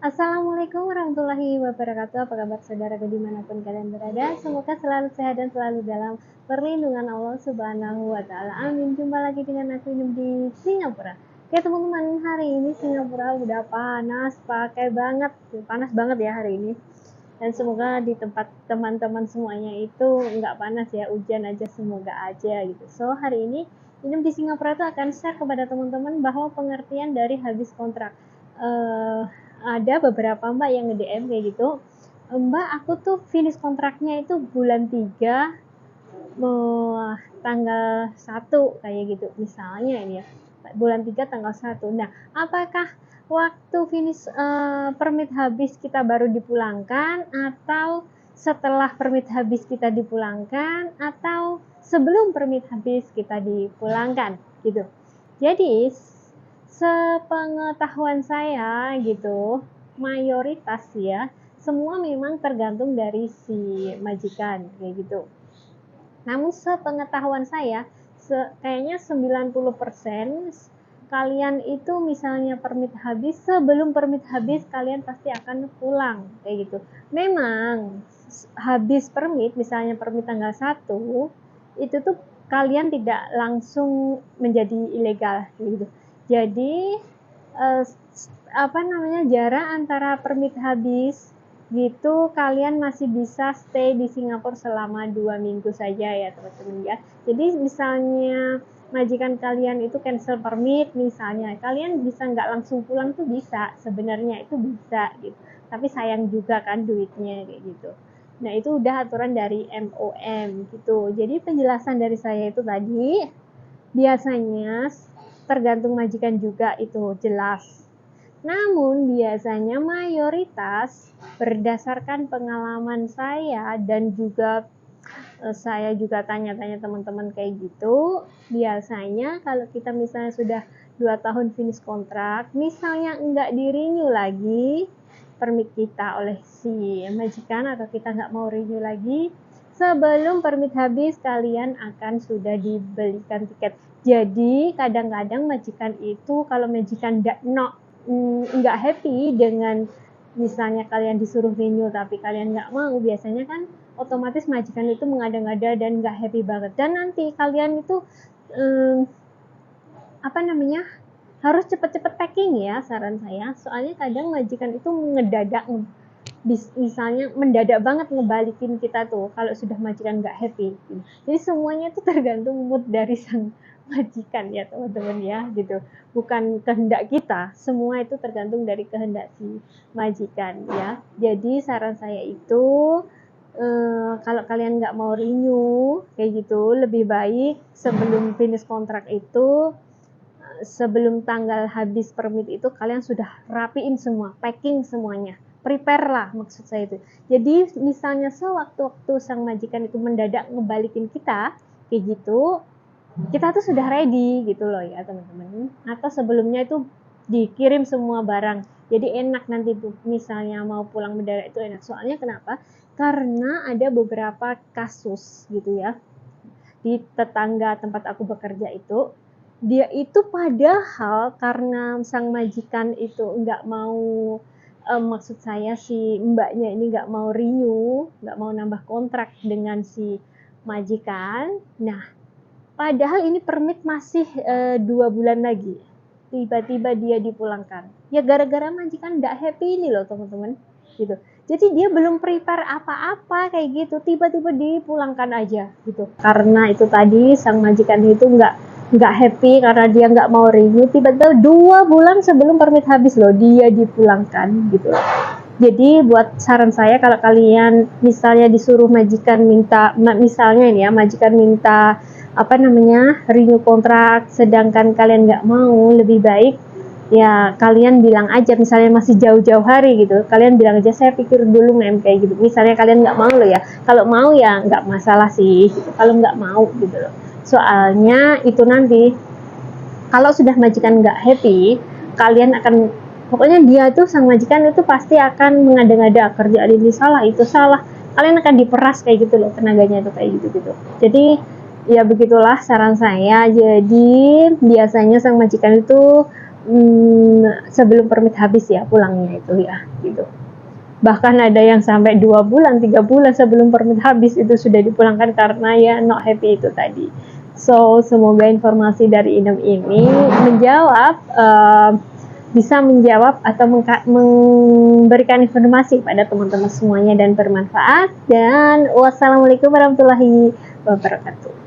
Assalamualaikum warahmatullahi wabarakatuh. Apa kabar saudaraku dimanapun kalian berada? Semoga selalu sehat dan selalu dalam perlindungan Allah Subhanahu wa Ta'ala. Amin. Jumpa lagi dengan aku ini di Singapura. Oke teman-teman, hari ini Singapura udah panas banget ya hari ini. Dan semoga di tempat teman-teman semuanya itu nggak panas ya, hujan aja semoga aja gitu. So hari ini di Singapura itu akan share kepada teman-teman bahwa pengertian dari habis kontrak. Ada beberapa mbak yang nge-DM kayak gitu, mbak aku tuh finish kontraknya itu bulan 3 tanggal 1 kayak gitu misalnya ini ya, bulan 3 tanggal 1. Nah apakah waktu finish permit habis kita baru dipulangkan, atau setelah permit habis kita dipulangkan, atau sebelum permit habis kita dipulangkan gitu. Jadi sepengetahuan saya gitu, mayoritas ya, semua memang tergantung dari si majikan kayak gitu. Namun sepengetahuan saya, kayaknya 90% kalian itu misalnya permit habis, sebelum permit habis kalian pasti akan pulang kayak gitu. Memang habis permit, misalnya permit tanggal 1, itu tuh kalian tidak langsung menjadi ilegal gitu. Jadi jarak antara permit habis gitu kalian masih bisa stay di Singapura selama 2 minggu saja ya teman-teman ya. Jadi misalnya majikan kalian itu cancel permit misalnya, kalian bisa nggak langsung pulang tuh bisa, sebenarnya itu bisa gitu. Tapi sayang juga kan duitnya kayak gitu. Nah itu udah aturan dari MOM gitu. Jadi penjelasan dari saya itu tadi, biasanya tergantung majikan juga itu jelas. Namun biasanya mayoritas berdasarkan pengalaman saya dan juga saya juga tanya-tanya teman-teman kayak gitu, biasanya kalau kita misalnya sudah 2 tahun finish kontrak, misalnya enggak di-renew lagi permit kita oleh si majikan, atau kita enggak mau renew lagi, sebelum permit habis kalian akan sudah dibelikan tiket. Jadi kadang-kadang majikan itu, kalau majikan nggak happy dengan misalnya kalian disuruh renew tapi kalian nggak mau, biasanya kan otomatis majikan itu mengada-ngada dan nggak happy banget, dan nanti kalian itu harus cepet-cepet packing ya, saran saya. Soalnya kadang majikan itu ngedadak, misalnya mendadak banget ngebalikin kita tuh kalau sudah majikan nggak happy. Jadi semuanya itu tergantung mood dari sang majikan ya teman-teman ya gitu. Bukan kehendak kita, semua itu tergantung dari kehendak si majikan ya. Jadi saran saya itu kalau kalian nggak mau renew kayak gitu, lebih baik sebelum finish kontrak itu, sebelum tanggal habis permit itu kalian sudah rapiin semua, packing semuanya, prepare lah maksud saya itu. Jadi misalnya sewaktu-waktu sang majikan itu mendadak ngebalikin kita kayak gitu, kita tuh sudah ready gitu loh ya teman-teman. Atau sebelumnya itu dikirim semua barang, jadi enak nanti tuh misalnya mau pulang mendadak itu enak. Soalnya kenapa? Karena ada beberapa kasus gitu ya di tetangga tempat aku bekerja itu, dia itu padahal karena sang majikan itu nggak mau, maksud saya si mbaknya ini nggak mau renew, nggak mau nambah kontrak dengan si majikan. Nah padahal ini permit masih 2 bulan lagi, tiba-tiba dia dipulangkan. Ya gara-gara majikan nggak happy ini loh teman-teman gitu. Jadi dia belum prepare apa-apa kayak gitu, tiba-tiba dipulangkan aja gitu. Karena itu tadi sang majikan itu nggak happy karena dia nggak mau renew, tiba-tiba 2 bulan sebelum permit habis loh dia dipulangkan gitu. Jadi buat saran saya, kalau kalian misalnya disuruh majikan minta, misalnya ini ya, majikan minta renew kontrak sedangkan kalian nggak mau, lebih baik ya kalian bilang aja, misalnya masih jauh-jauh hari gitu, kalian bilang aja saya pikir dulu mem kayak gitu. Misalnya kalian nggak mau loh ya, kalau mau ya nggak masalah sih gitu. Kalau nggak mau gitu loh, soalnya itu nanti kalau sudah majikan nggak happy, kalian akan, pokoknya dia tuh sang majikan itu pasti akan mengada-ngada, kerjaan ini salah, itu salah, kalian akan diperas kayak gitu loh tenaganya itu kayak gitu. Jadi ya begitulah saran saya. Jadi biasanya sang majikan itu sebelum permit habis ya pulangnya itu ya gitu. Bahkan ada yang sampai 2 bulan 3 bulan sebelum permit habis itu sudah dipulangkan karena ya not happy itu tadi. So semoga informasi dari Inem ini menjawab bisa menjawab atau memberikan informasi pada teman-teman semuanya dan bermanfaat. Dan wassalamualaikum warahmatullahi wabarakatuh.